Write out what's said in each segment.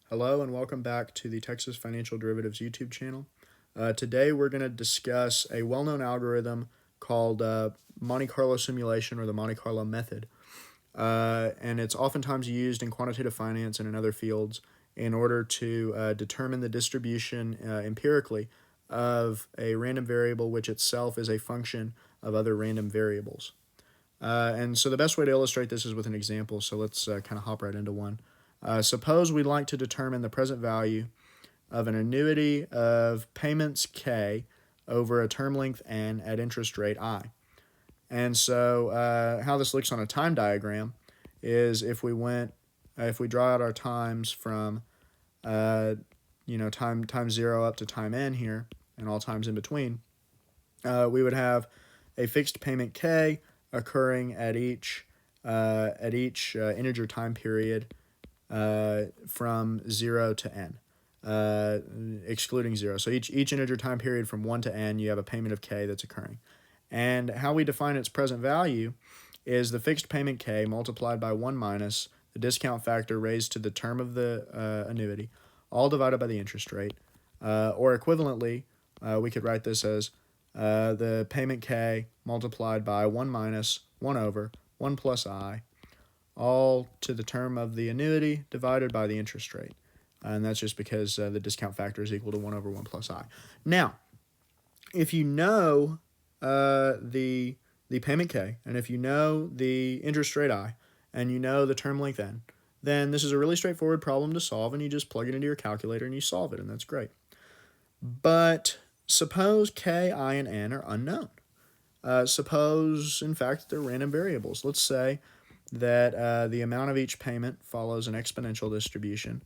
Hello and welcome back to the Texas Financial Derivatives YouTube channel. Today we're going to discuss a well-known algorithm called Monte Carlo simulation or the Monte Carlo method. And it's oftentimes used in quantitative finance and in other fields in order to determine the distribution empirically of a random variable which itself is a function of other random variables. And so the best way to illustrate this is with an example, so let's kind of hop right into one. Suppose we'd like to determine the present value of an annuity of payments K over a term length N at interest rate I. And so how this looks on a time diagram is if we draw out our times from time 0 up to time N here and all times in between, we would have a fixed payment K occurring at each integer time period from 0 to n, excluding 0. So each integer time period from 1 to n, you have a payment of k that's occurring. And how we define its present value is the fixed payment k multiplied by 1 minus the discount factor raised to the term of the annuity, all divided by the interest rate. Or equivalently, we could write this as the payment k multiplied by 1 minus 1 over 1 plus I, all to the term of the annuity divided by the interest rate. And that's just because the discount factor is equal to 1 over 1 plus I. Now, if you know the payment K, and if you know the interest rate I, and you know the term length N, then this is a really straightforward problem to solve, and you just plug it into your calculator and you solve it, and that's great. But suppose K, I, and N are unknown. Suppose, in fact, they're random variables. Let's say that the amount of each payment follows an exponential distribution,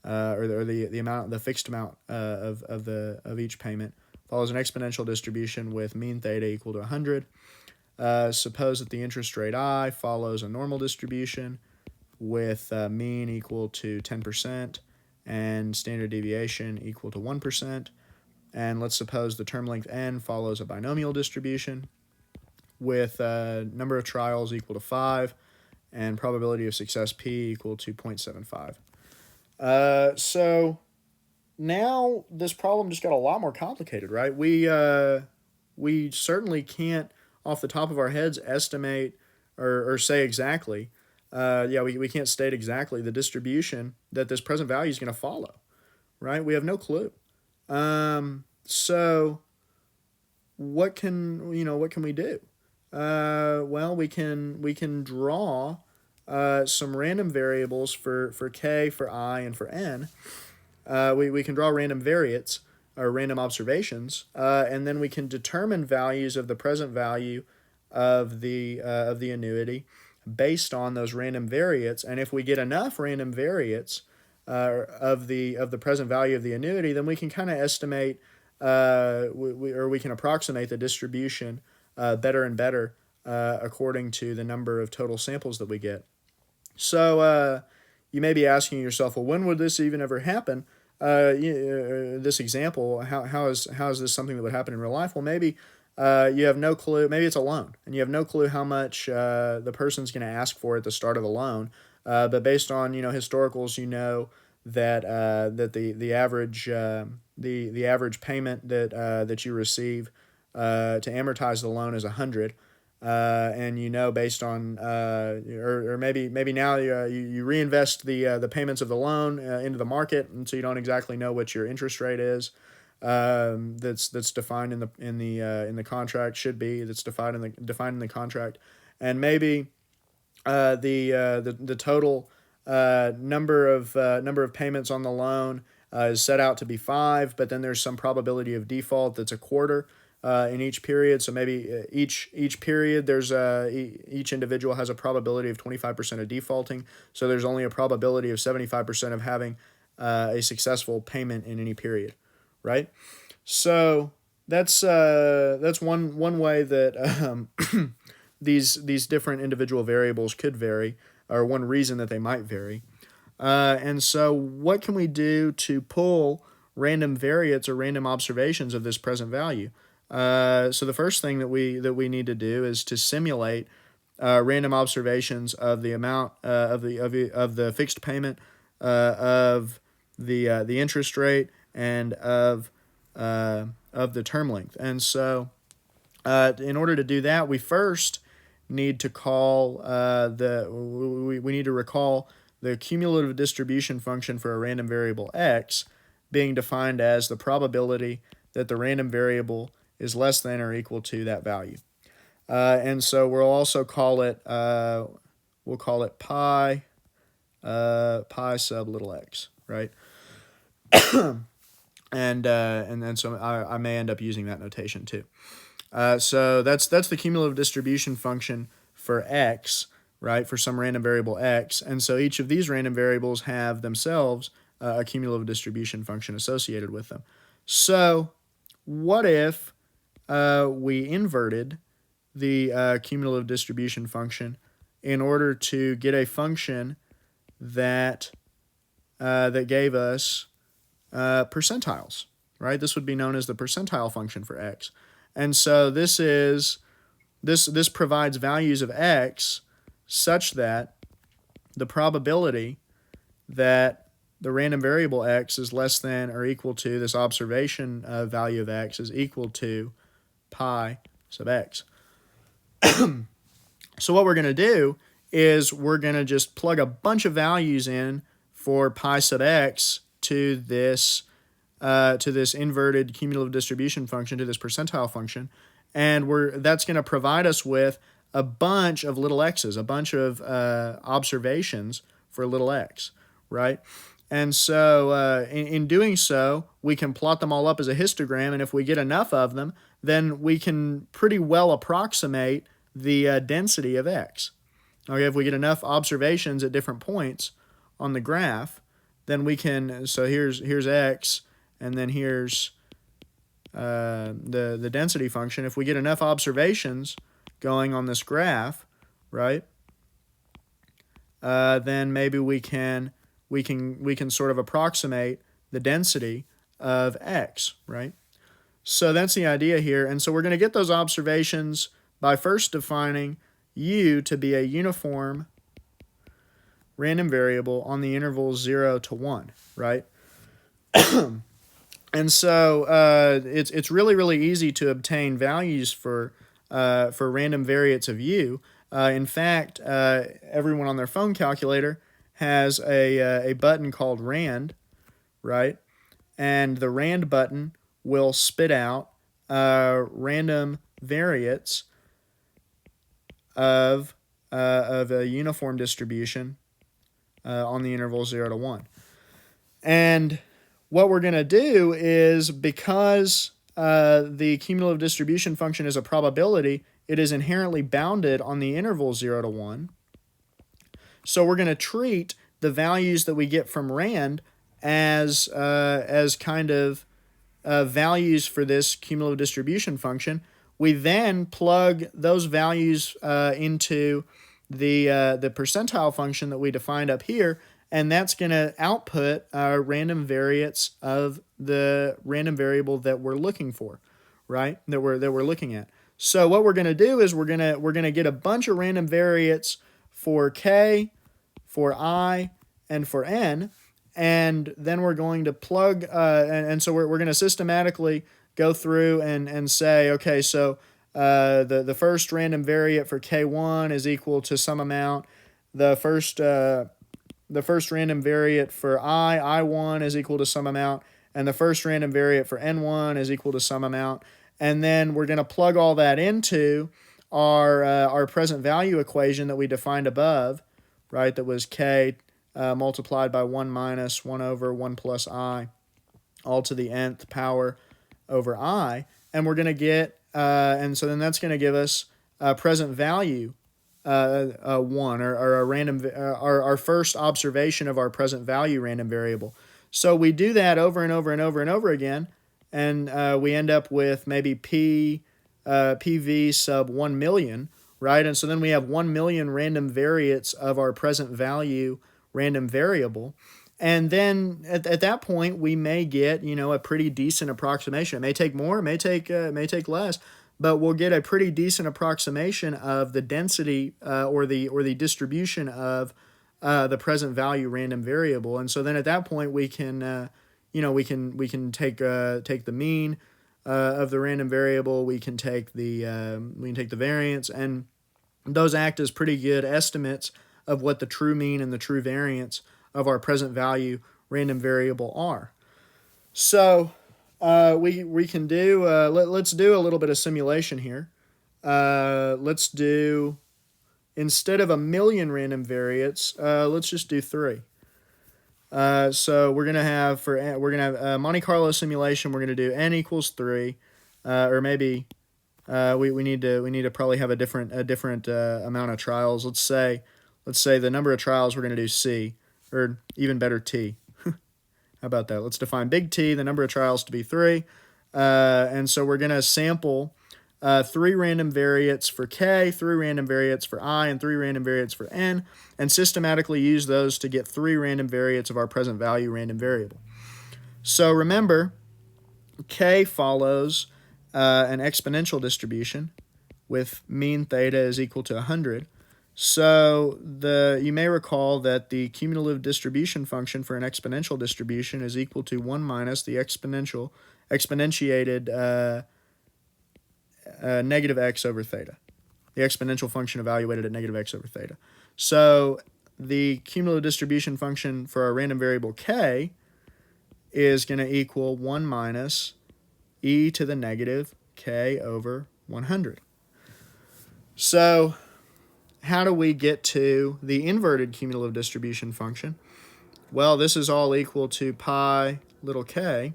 or the fixed amount of each payment follows an exponential distribution with mean theta equal to 100. Suppose that the interest rate I follows a normal distribution with mean equal to 10% and standard deviation equal to 1%. And let's suppose the term length N follows a binomial distribution with number of trials equal to 5 and probability of success P equal to 0.75. So now this problem just got a lot more complicated, right? We certainly can't, off the top of our heads, estimate or say exactly. We can't state exactly the distribution that this present value is going to follow, right? We have no clue. So what can we do? We can draw some random variables for K, for I, and for N. We can draw random variates or random observations, and then we can determine values of the present value of the annuity based on those random variates. And if we get enough random variates of the present value of the annuity, then we can kind of estimate we can approximate the distribution better and better according to the number of total samples that we get. So you may be asking yourself, well, when would this even ever happen? This example, how is this something that would happen in real life? Well, maybe you have no clue. Maybe it's a loan, and you have no clue how much the person's going to ask for at the start of the loan. But based on historicals, that the average payment that you receive to amortize the loan is 100. And based on or maybe now you reinvest the payments of the loan into the market, and so you don't exactly know what your interest rate is that's defined in the contract should be that's defined in the contract, and maybe the total number of payments on the loan is set out to be 5, but then there's some probability of default that's a quarter in each period. So maybe each period there's each individual has a probability of 25% of defaulting. So there's only a probability of 75% of having a successful payment in any period, right? So that's one way that these different individual variables could vary, or one reason that they might vary. And so what can we do to pull random variates or random observations of this present value? So the first thing that we need to do is to simulate random observations of the amount of the fixed payment of the interest rate and of the term length. And so in order to do that, we first need to call we need to recall the cumulative distribution function for a random variable x being defined as the probability that the random variable is less than or equal to that value. And so we'll also call it pi sub little x, right? and then so I may end up using that notation too. So that's the cumulative distribution function for x, right, for some random variable x. And so each of these random variables have themselves a cumulative distribution function associated with them. So what if we inverted the cumulative distribution function in order to get a function that gave us percentiles, right? This would be known as the percentile function for x. And so this provides values of x such that the probability that the random variable x is less than or equal to this observation value of x is equal to pi sub x. So what we're going to do is we're going to just plug a bunch of values in for pi sub x to this inverted cumulative distribution function, to this percentile function, and that's going to provide us with a bunch of little x's, a bunch of observations for little x, right? And so in doing so, we can plot them all up as a histogram, and if we get enough of them, then we can pretty well approximate the density of x. Okay, if we get enough observations at different points on the graph, then we can, so here's x, and then here's the density function. If we get enough observations going on this graph, right, then maybe we can sort of approximate the density of x, right? So that's the idea here. And so we're going to get those observations by first defining u to be a uniform random variable on the intervals 0 to 1, right? And so it's really easy to obtain values for random variates of u. In fact, everyone on their phone calculator has a button called rand, right? And the rand button will spit out random variates of a uniform distribution on the interval 0 to 1. And what we're going to do is, because the cumulative distribution function is a probability, it is inherently bounded on the interval 0 to 1. So we're going to treat the values that we get from rand as kind of values for this cumulative distribution function. We then plug those values into the percentile function that we defined up here, and that's going to output random variates of the random variable that we're looking for, right? That we're looking at. So what we're going to do is we're going to get a bunch of random variates for k, for I, and for n, and then we're going to plug, and so we're going to systematically go through and say, okay, so the first random variate for k1 is equal to some amount. The first random variate for I1 is equal to some amount, and the first random variate for n1 is equal to some amount. And then we're going to plug all that into our present value equation that we defined above, right? That was k multiplied by 1 minus 1 over 1 plus I, all to the nth power over I. And we're going to get, and so then that's going to give us a present value 1, or a random, our first observation of our present value random variable. So we do that over and over and over and over again, and we end up with maybe PV sub 1 million, right? And so then we have 1 million random variates of our present value random variable. And then at that point, we may get, a pretty decent approximation. It may take more, it may take less, but we'll get a pretty decent approximation of the density or the distribution of the present value random variable. And so then at that point we can we can take the mean of the random variable. We can take the variance, and those act as pretty good estimates of what the true mean and the true variance of our present value random variable are. So we can do let's do a little bit of simulation here. Let's do, instead of 1,000,000 random variates, let's just do 3. So we're gonna have Monte Carlo simulation. We're gonna do n equals 3, or maybe we need to probably have a different amount of trials. Let's say the number of trials we're gonna do C, or even better T. How about that? Let's define big T, the number of trials, to be 3, and so we're gonna sample 3 random variates for K, 3 random variates for I, and 3 random variates for N, and systematically use those to get 3 random variates of our present value random variable. So remember, K follows an exponential distribution with mean theta is equal to 100. So you may recall that the cumulative distribution function for an exponential distribution is equal to 1 minus the exponentiated negative x over theta, the exponential function evaluated at negative x over theta. So the cumulative distribution function for our random variable K is going to equal 1 minus e to the negative k over 100. So how do we get to the inverted cumulative distribution function? Well, this is all equal to pi little k,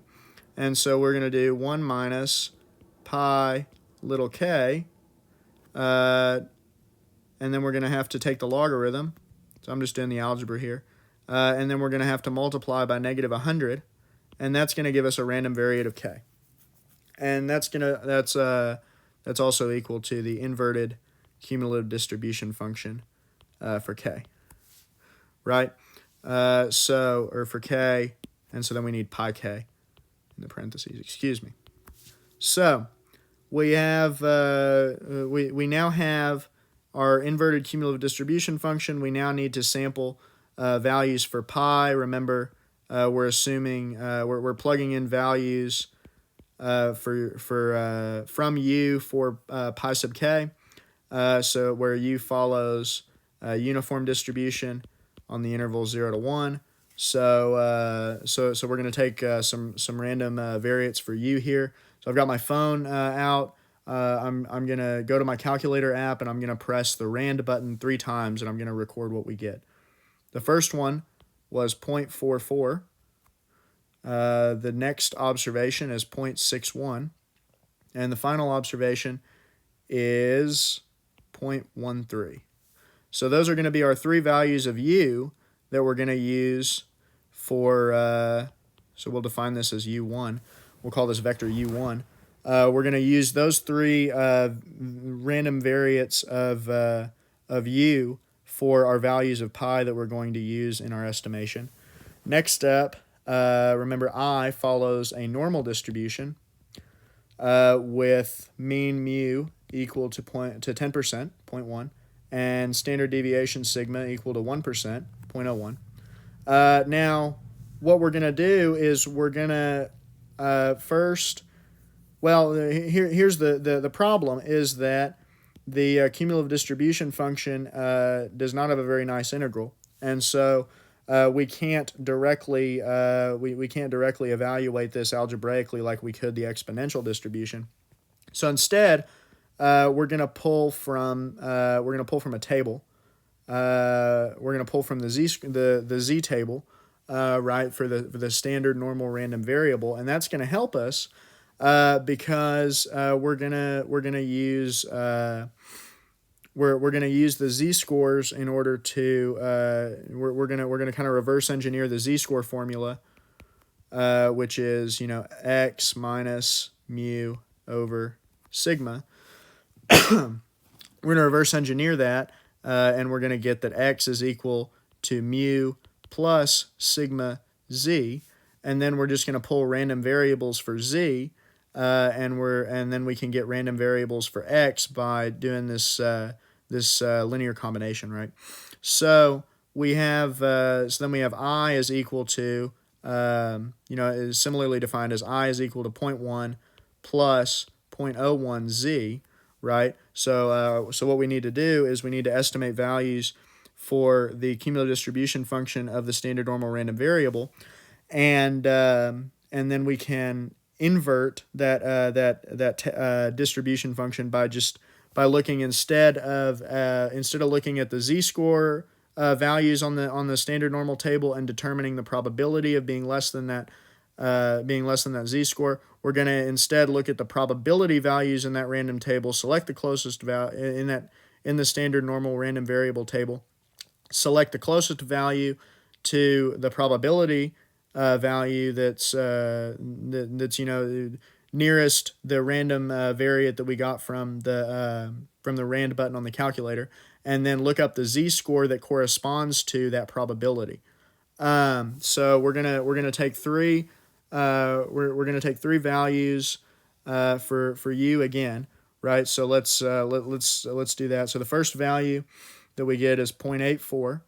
and so we're going to do 1 minus pi little k, and then we're going to have to take the logarithm. So I'm just doing the algebra here. And then we're going to have to multiply by negative 100, and that's going to give us a random variate of k. And that's also equal to the inverted cumulative distribution function for k, right? Or for k, and so then we need pi k in the parentheses. Excuse me. So we have we now have our inverted cumulative distribution function. We now need to sample values for pi. Remember, we're assuming we're plugging in values from u for pi sub k. So where u follows uniform distribution on the interval 0 to 1. So we're going to take some random variates for u here. So I've got my phone out. I'm going to go to my calculator app, and I'm going to press the rand button 3 times, and I'm going to record what we get. The first one was 0.44. The next observation is 0.61. And the final observation is 0.13. So those are going to be our 3 values of u that we're going to use for, so we'll define this as u1. We'll call this vector u1. We're going to use those 3 random variates of u for our values of pi that we're going to use in our estimation. Next step, remember I follows a normal distribution with mean mu equal to 10%, 0.1, and standard deviation sigma equal to 1%, 0.01. Now, what we're going to do is we're going to first, well, here's the problem, is that the cumulative distribution function does not have a very nice integral, and so we can't directly evaluate this algebraically like we could the exponential distribution. So instead, we're going to pull from a table. We're going to pull from the z table, right, for the standard normal random variable, and that's going to help us because we're gonna use the z-scores in order to we're gonna kind of reverse engineer the z-score formula, which is x minus mu over sigma. We're gonna reverse engineer that, and we're gonna get that x is equal to mu plus sigma z, and then we're just gonna pull random variables for z. And then we can get random variables for x by doing this linear combination, right? So we have I is equal to, is similarly defined as I is equal to 0.1 plus 0.01 z, right? So what we need to do is we need to estimate values for the cumulative distribution function of the standard normal random variable, and then we can invert that distribution function by looking instead of looking at the z-score values on the standard normal table and determining the probability of being less than that z-score. We're going to instead look at the probability values in that random table, select the closest value in the standard normal random variable table, select the closest value to the probability value that's nearest the random variate that we got from the rand button on the calculator, and then look up the z-score that corresponds to that probability. So we're gonna take three values for u again, right? So let's do that. So the first value that we get is 0.84.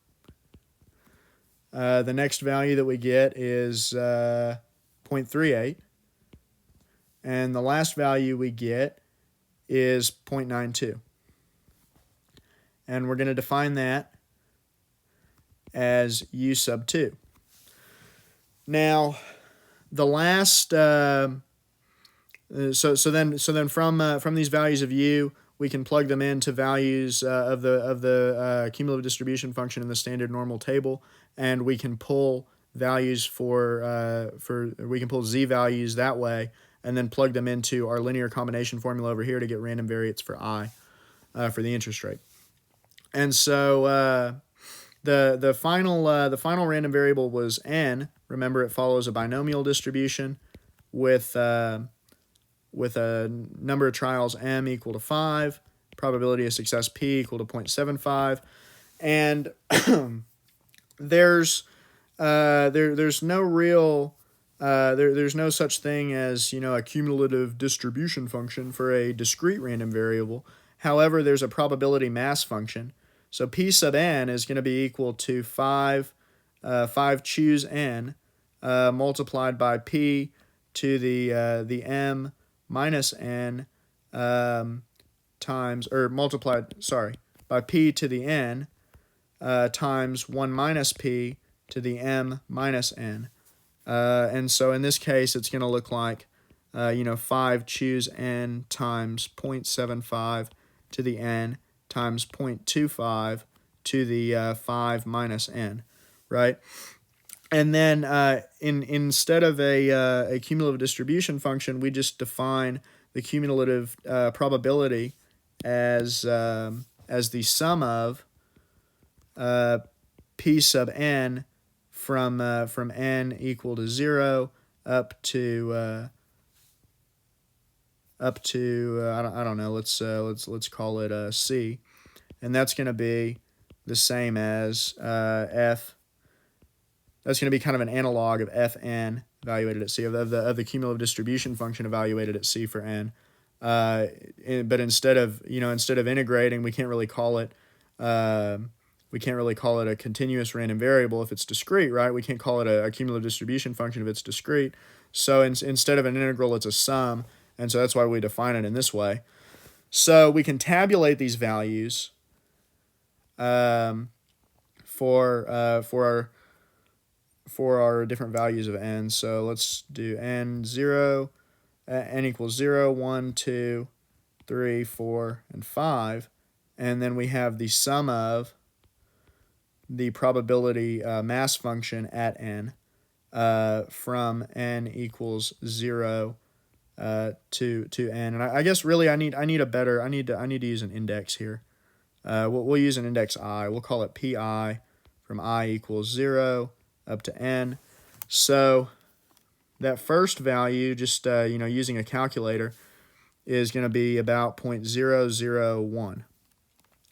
The next value that we get is 0.38. And the last value we get is 0.92. And we're going to define that as u sub 2. Now, the last so then from these values of u, we can plug them into values of the cumulative distribution function in the standard normal table, and we can pull values we can pull z values that way, and then plug them into our linear combination formula over here to get random variates for I for the interest rate. And so the final random variable was n. Remember, it follows a binomial distribution with a number of trials m equal to 5, probability of success p equal to 0.75, and there's no real there's no such thing as a cumulative distribution function for a discrete random variable. However, there's a probability mass function. So p sub n is going to be equal to 5 choose n multiplied by p to the m minus n by p to the n times 1 minus p to the m minus n. And so in this case, it's going to look like 5 choose n times 0.75 to the n times 0.25 to the 5 minus n, right? And then instead of a cumulative distribution function, we just define the cumulative probability as the sum of p sub n from n equal to 0 up to I don't know, let's call it c, and that's going to be the same as f. That's going to be kind of an analog of fn evaluated at c, of the cumulative distribution function evaluated at c for n. But instead of integrating, we can't really call it a continuous random variable if it's discrete, right? We can't call it a cumulative distribution function if it's discrete. So instead of an integral, it's a sum, and so that's why we define it in this way. So we can tabulate these values for our different values of n. So let's do n equals 0, 1, 2, 3, 4, and 5. And then we have the sum of the probability mass function at n from n equals 0 to n. And I guess really I need to use an index here. We'll use an index I. We'll call it pi from I equals 0 up to n. So that first value, just using a calculator, is going to be about 0.001.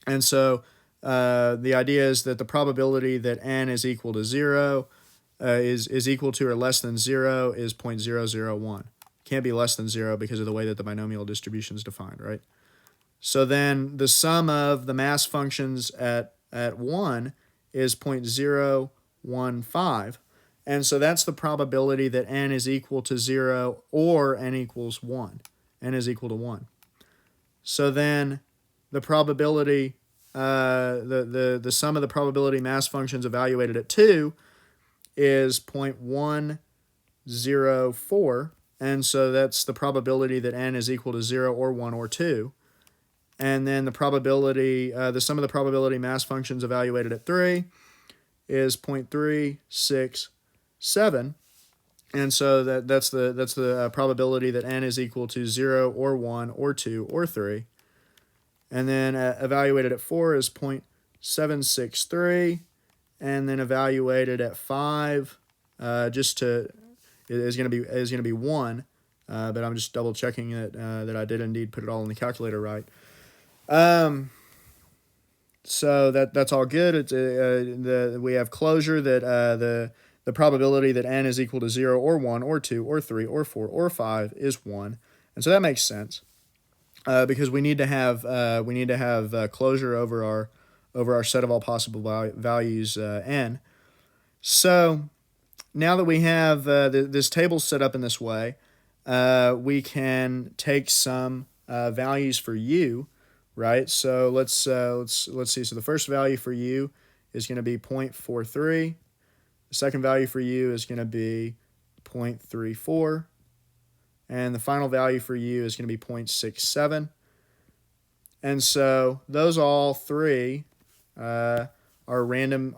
And so the idea is that the probability that n is equal to 0 is equal to or less than 0 is 0.001. Can't be less than 0 because of the way that the binomial distribution is defined, right? So then the sum of the mass functions at 1 is 0.015. And so that's the probability that n is equal to 0 or n equals 1. N is equal to 1. So then the probability, the sum of the probability mass functions evaluated at 2 is 0.104. And so that's the probability that n is equal to 0 or 1 or 2. And then the probability, the sum of the probability mass functions evaluated at 3 is 0.367. And so that's the probability that n is equal to 0 or 1 or 2 or 3. And then evaluated at 4 is 0.763. And then evaluated at 5 is going to be 1. But I'm just double checking that I did indeed put it all in the calculator right. So that's all good. It's we have closure that the probability that n is equal to 0 or 1 or 2 or 3 or 4 or 5 is 1, and so that makes sense because we need to have closure over our set of all possible values n. So now that we have this table set up in this way, we can take some values for u. Right, so let's see. So the first value for u is going to be 0.43. The second value for u is going to be 0.34, and the final value for u is going to be 0.67. And so those all three are random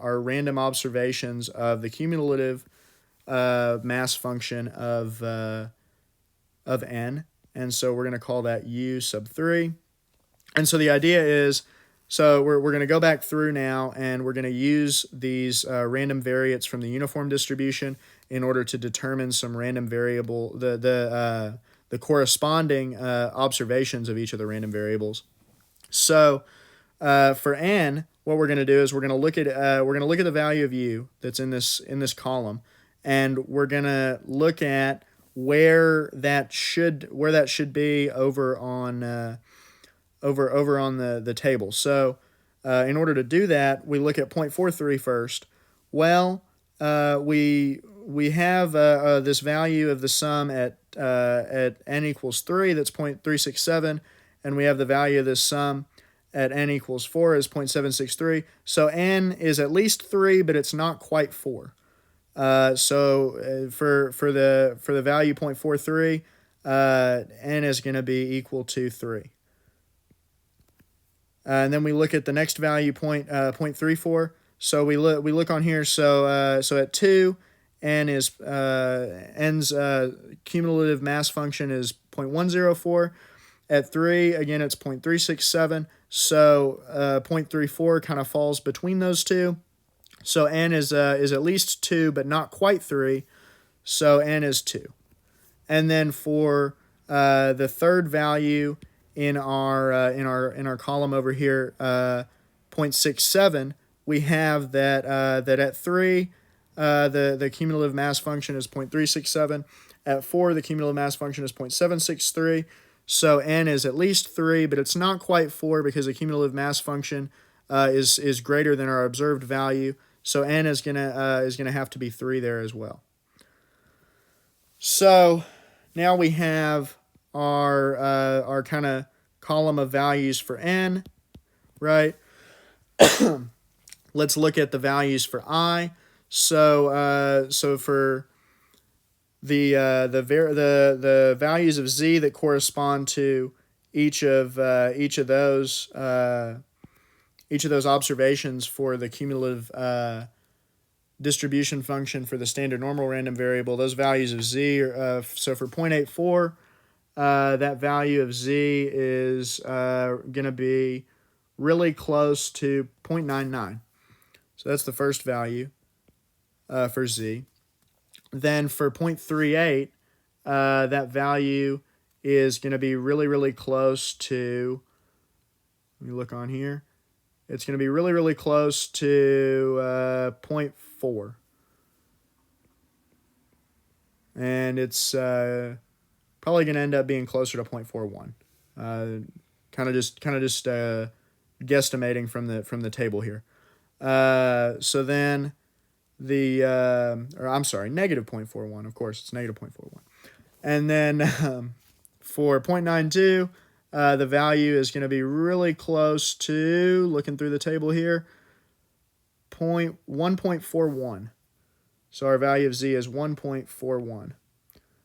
observations of the cumulative mass function of n, and so we're going to call that u sub 3. And so the idea is, so we're going to go back through now, and we're going to use these random variates from the uniform distribution in order to determine some random variable, the corresponding observations of each of the random variables. So for n, what we're going to do is we're going to look at the value of u that's in this column, and we're going to look at where that should be over on over on the table. So in order to do that, we look at 0.43 first. Well, we have this value of the sum at n equals 3, that's 0.367, and we have the value of this sum at n equals 4 is 0.763. So n is at least 3, but it's not quite 4. So for the value 0.43, n is going to be equal to 3. And then we look at the next value, 0.34. So we look on here. So at 2, n's cumulative mass function is 0.104. At 3, again, it's 0.367. So 0.34 kind of falls between those two. So n is at least 2, but not quite 3. So n is 2. And then for the third value in our column over here, 0.67, we have that at 3, the cumulative mass function is 0.367. At 4, the cumulative mass function is 0.763. So n is at least 3, but it's not quite 4 because the cumulative mass function is greater than our observed value. So n is gonna have to be 3 there as well. So now we have our kind of column of values for n, right? Let's look at the values for I. So for the values of z that correspond to each of those observations for the cumulative distribution function for the standard normal random variable, those values of z are, so for 0.84, that value of z is going to be really close to 0.99. So that's the first value for z. Then for 0.38, that value is going to be really, really close to, let me look on here, it's going to be really, really close to 0.4. And it's probably going to end up being closer to 0.41. Kind of just guesstimating from the table here. So then or I'm sorry, negative 0.41. Of course, it's negative 0.41. And then for 0.92, the value is going to be really close to, looking through the table here, 1.41. So our value of z is 1.41.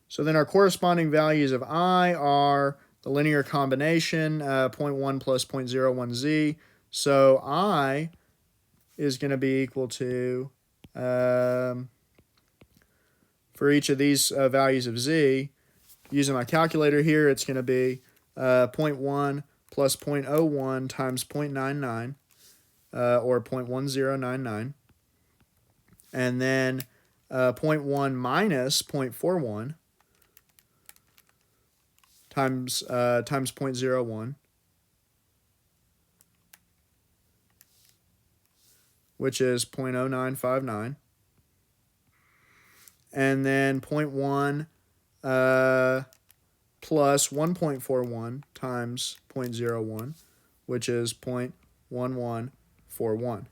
So then our corresponding values of I are the linear combination, 0.1 plus 0.01z. So I is going to be equal to, for each of these values of z, using my calculator here, it's going to be 0.1 plus 0.01 times 0.99, or 0.1099. And then 0.1 minus 0.41 times 0.01, which is 0.0959. And then 0.1 plus 1.41 times 0.01, which is 0.1141.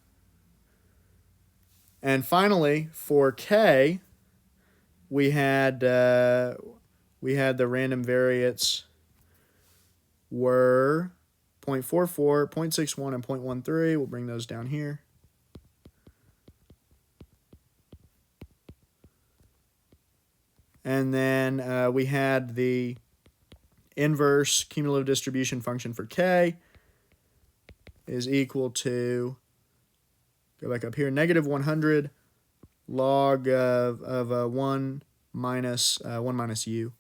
And finally, for k, we had the random variates were 0.44, 0.61, and 0.13. We'll bring those down here. And then we had the inverse cumulative distribution function for k is equal to, go back up here, negative 100 log of 1 minus u,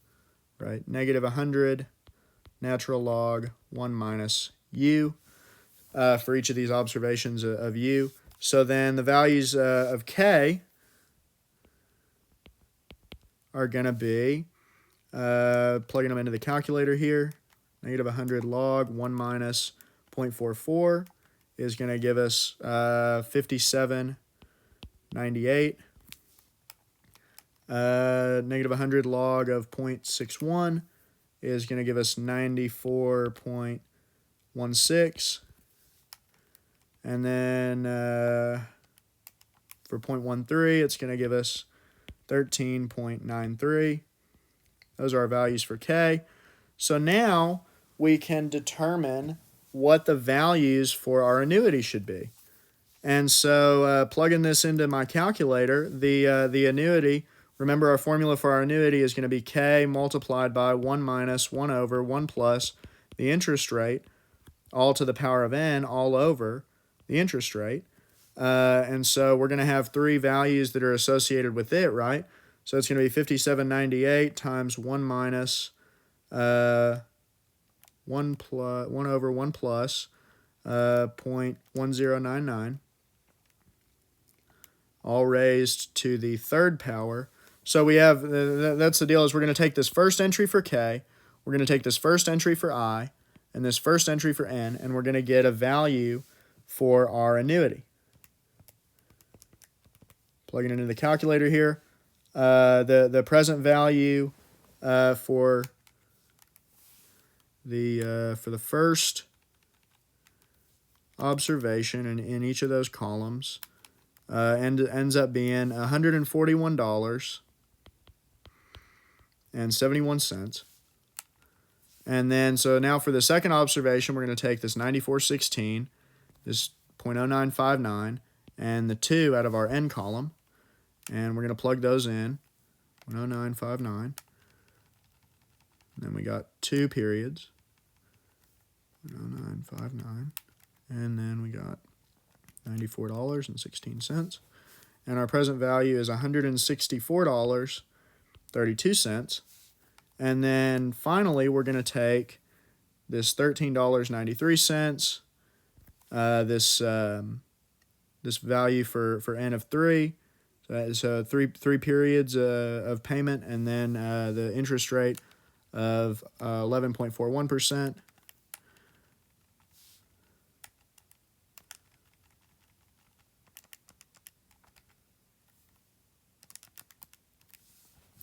right? Negative 100 natural log 1 minus u for each of these observations of u. So then the values of k are going to be, plugging them into the calculator here, negative 100 log 1 minus 0.44 is going to give us 57.98. Negative 100 log of 0.61 is going to give us 94.16. And then for 0.13, it's going to give us 13.93. Those are our values for k. So now we can determine what the values for our annuity should be. And so plugging this into my calculator, the annuity, remember our formula for our annuity is going to be k multiplied by 1 minus 1 over 1 plus the interest rate, all to the power of n, all over the interest rate. And so we're going to have three values that are associated with it, right? So it's going to be 57.98 times 1 minus 1 over 1 plus 0.1099, all raised to the third power. So we have, that's the deal, is we're going to take this first entry for k, we're going to take this first entry for I, and this first entry for n, and we're going to get a value for our annuity. Plugging it into the calculator here. The present value for the first observation in each of those columns ends up being $141.71. And then, so now for the second observation, we're going to take this 94.16, this 0.0959, and the 2 out of our n column, and we're going to plug those in, 10959. And then we got 2 periods, 10959, and then we got $94.16. And our present value is $164.32. And then finally, we're going to take this $13.93, this value for n of 3. So three periods of payment, and then the interest rate of 11.41%.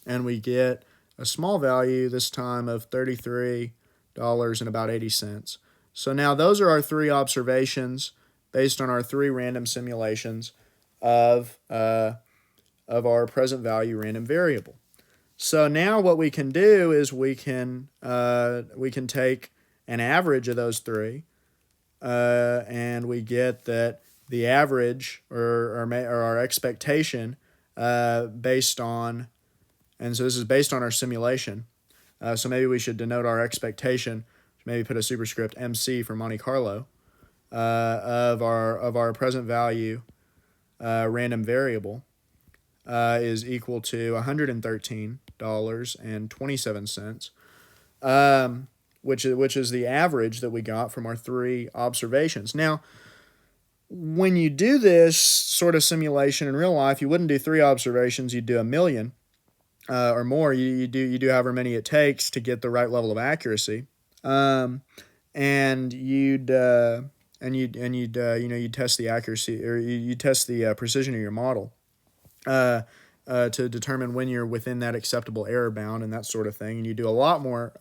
And we get a small value this time of $33.80. So now those are our three observations based on our 3 random simulations of our present value random variable. So now what we can do is we can take an average of those 3, and we get that the average or our expectation based on, and so this is based on our simulation. So maybe we should denote our expectation, maybe put a superscript MC for Monte Carlo, of our present value random variable is equal to $113.27, which is the average that we got from our 3 observations. Now, when you do this sort of simulation in real life, you wouldn't do 3 observations; you'd do 1,000,000 or more. You do however many it takes to get the right level of accuracy, and you'd test the accuracy, or you test the precision of your model to determine when you're within that acceptable error bound and that sort of thing. And you do a lot more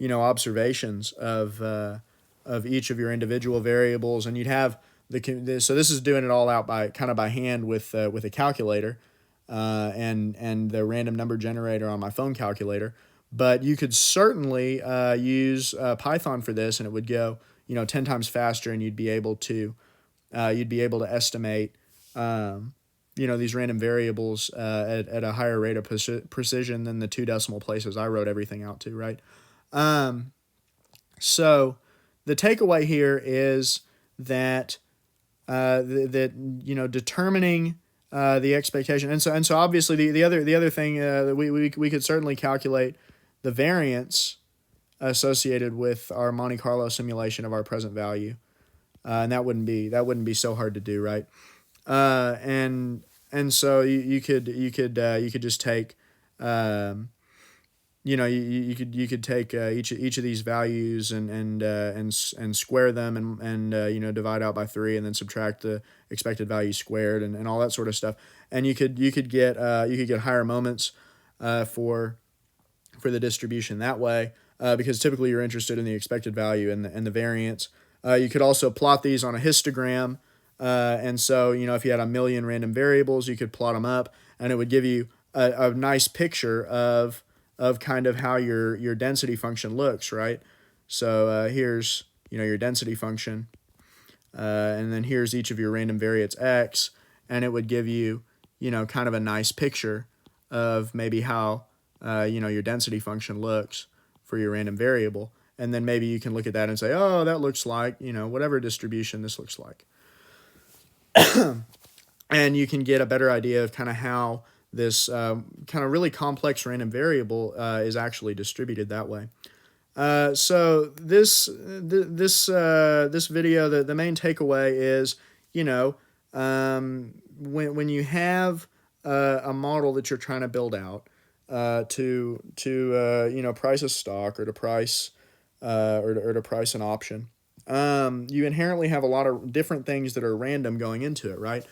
observations of each of your individual variables, and you'd have so this is doing it all out by hand with a calculator and the random number generator on my phone calculator. But you could certainly use Python for this, and it would go 10 times faster, and you'd be able to estimate these random variables at a higher rate of precision than the 2 decimal places I wrote everything out to, right? So the takeaway here is that determining the expectation, and so obviously the other thing that we could certainly calculate the variance associated with our Monte Carlo simulation of our present value, and that wouldn't be so hard to do, right? And so you could just take you could take each of these values and square them and divide out by 3 and then subtract the expected value squared and all that sort of stuff, and you could get higher moments for the distribution that way, because typically you're interested in the expected value and the variance. You could also plot these on a histogram, and so if you had 1,000,000 random variables, you could plot them up, and it would give you a nice picture of kind of how your density function looks, right? So here's your density function, and then here's each of your random variates x, and it would give you kind of a nice picture of maybe how your density function looks for your random variable, and then maybe you can look at that and say, oh, that looks like whatever distribution this looks like. And you can get a better idea of kind of how this kind of really complex random variable is actually distributed that way. So this video, the main takeaway is, when you have a model that you're trying to build out to price a stock or to price an option, you inherently have a lot of different things that are random going into it, right?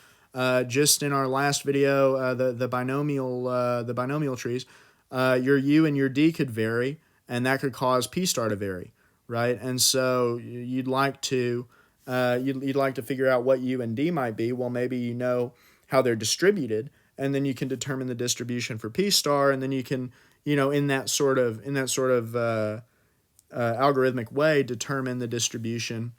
Just in our last video, the binomial trees, your U and your D could vary, and that could cause P star to vary, right? And so you'd like to figure out what U and D might be. Well, maybe you know how they're distributed, and then you can determine the distribution for P star, and then you can in that sort of algorithmic way determine the distribution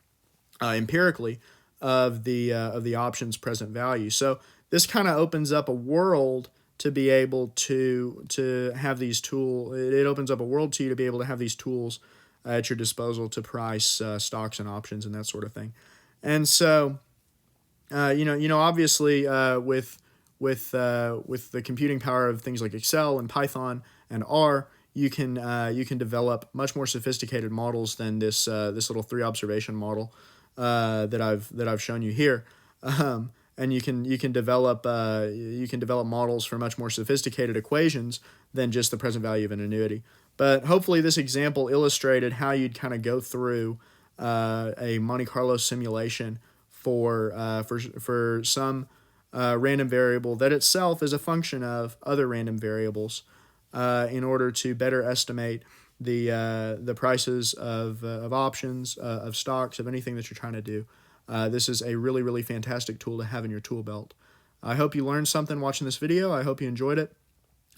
empirically of the option's present value. So this kind of opens up a world to be able to have these tools. It opens up a world to you to be able to have these tools at your disposal to price stocks and options and that sort of thing. And so obviously with the computing power of things like Excel and Python and R, you can develop much more sophisticated models than this little 3 observation model that I've shown you here, and you can develop models for much more sophisticated equations than just the present value of an annuity. But hopefully this example illustrated how you'd kind of go through a Monte Carlo simulation for some random variable that itself is a function of other random variables, in order to better estimate the prices of options, of stocks, of anything that you're trying to do, this is a really, really fantastic tool to have in your tool belt. I hope you learned something watching this video. I hope you enjoyed it.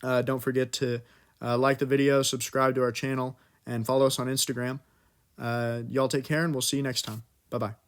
Don't forget to like the video, subscribe to our channel, and follow us on Instagram. Y'all take care, and we'll see you next time. Bye-bye.